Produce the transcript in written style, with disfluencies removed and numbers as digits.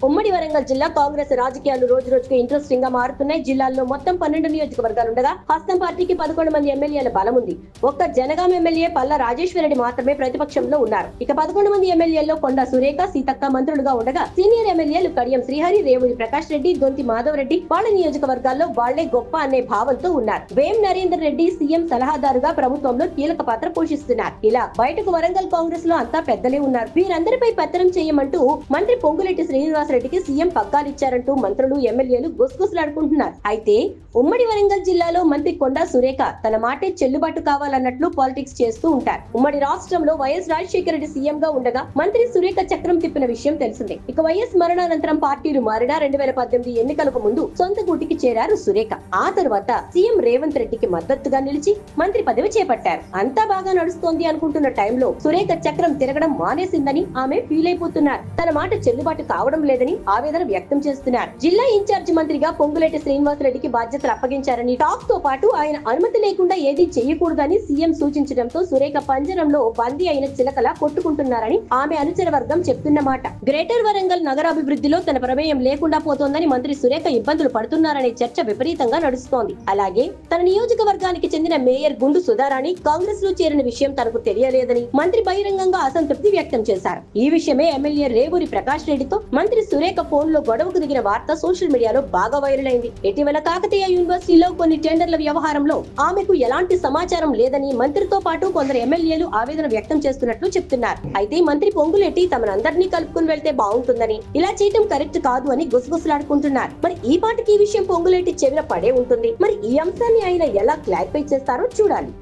ఉమ్మడి వరంగల్ జిల్లా కాంగ్రెస్ రాజకీయాలు రోజు రోజుకు ఇంట్రెస్టింగ్ గా మారుతున్నాయి. జిల్లాలో మొత్తం 12 నియోజకవర్గాలు ఉండగా హస్తం పార్టీకి 11 మంది ఎమ్మెల్యేల బలం ఉంది. ఒక్క జనగాం ఎమ్మెల్యే పల్లా రాజేశ్వరరెడ్డి మాత్రమే ప్రతిపక్షంలో ఉన్నారు. ఇక 11 మంది ఎమ్మెల్యేల్లో కొండా సురేఖ, సీతక్క మంత్రులుగా ఉండగా సీనియర్ ఎమ్మెల్యేలు కడియం శ్రీహరి, రేవూరి ప్రకాష్ రెడ్డి, దొంతి మాధవరెడ్డి వాళ్ళ నియోజకవర్గాల్లో వాళ్లే గొప్ప అనే భావంతో ఉన్నారు. వేం నరేందర్ రెడ్డి సీఎం సలహాదారుగా ప్రభుత్వంలో కీలక పాత్ర పోషిస్తున్నారు. ఇలా బయటకు వరంగల్ కాంగ్రెస్ లో అంతా పెద్దలే ఉన్నారు. వీరందరిపై పెత్తనం చేయమంటూ మంత్రి పొంగులేటి శ్రీనివాసరెడ్డికి సీఎం పగ్గాలిచ్చారంటూ మంత్రులు ఎమ్మెల్యేలు గుసగుసలాడుకుంటున్నారు. అయితే ఉమ్మడి వరంగల్ జిల్లాలో మంత్రి కొండా సురేఖ తన మాటే చెల్లుబాటు కావాలన్నట్లు పాలిటిక్స్ చేస్తూ ఉంటారు. ఉమ్మడి రాష్ట్రంలో వైఎస్ రాజశేఖర రెడ్డి సీఎం గా ఉండగా మంత్రి సురేఖ చక్రం తిప్పిన విషయం తెలిసిందే. ఇక వైఎస్ మరణానంతరం పార్టీలు మారినా 2018 ఎన్నికలకు ముందు సొంత గూటికి చేరారు సురేఖ. ఆ తర్వాత సీఎం రేవంత్ రెడ్డికి మద్దతుగా నిలిచి మంత్రి పదవి చేపట్టారు. అంతా బాగా నడుస్తోంది అనుకుంటున్న టైంలో సురేఖ చక్రం తిరగడం మానేసిందని ఆమె ఫీల్ అయిపోతున్నారు. తన మాట చెల్లుబాటు కావడం లేదని ఆవేదన వ్యక్తం చేస్తున్నారు. జిల్లా ఇన్ఛార్జి మంత్రిగా పొంగులేటి శ్రీనివాసరెడ్డికి బాధ్యతలు అప్పగించారని టాక్ తో పాటు ఆయన అనుమతి లేకుండా ఏదీ చేయకూడదని సీఎం సూచించడంతో సురేఖ పంజరంలో బందీ అయిన చిలకలా కొట్టుకుంటున్నారని ఆమె అనుచర వర్గం చెప్తున్నమాట. గ్రేటర్ వరంగల్ నగరాభివృద్ధిలో తన ప్రమేయం లేకుండా పోతోందని మంత్రి సురేఖ ఇబ్బందులు పడుతున్నారనే చర్చ విపరీతంగా నడుస్తోంది. అలాగే తన నియోజకవర్గానికి చెందిన మేయర్ గుండు సుధారాణి కాంగ్రెస్ లో చేరిన విషయం తనకు తెలియలేదని మంత్రి బహిరంగంగా అసంతృప్తి వ్యక్తం చేశారు. ఈ విషయమే ఎమ్మెల్యే రేవూరి ప్రకాష్ రెడ్డితో మంత్రి సురేఖ ఫోన్ లో గొడవకు దిగిన వార్త సోషల్ మీడియాలో బాగా వైరల్ అయింది. ఇటీవల కాకతీయ యూనివర్సిటీలో కొన్ని టెండర్ల వ్యవహారంలో ఆమెకు ఎలాంటి సమాచారం లేదని మంత్రితో పాటు కొందరు ఎమ్మెల్యేలు ఆవేదన వ్యక్తం చేస్తున్నట్లు చెప్తున్నారు. అయితే మంత్రి పొంగులేటి తమనందరినీ కలుపుకుని వెళ్తే బాగుంటుందని, ఇలా చేయటం కరెక్ట్ కాదు అని గుసగుసలాడుకుంటున్నారు. మరి ఈ పాటికి ఈ విషయం పొంగులేటి చెవిన పడే ఉంటుంది. మరి ఈ అంశాన్ని ఆయన ఎలా క్లారిఫై చేస్తారో చూడాలి.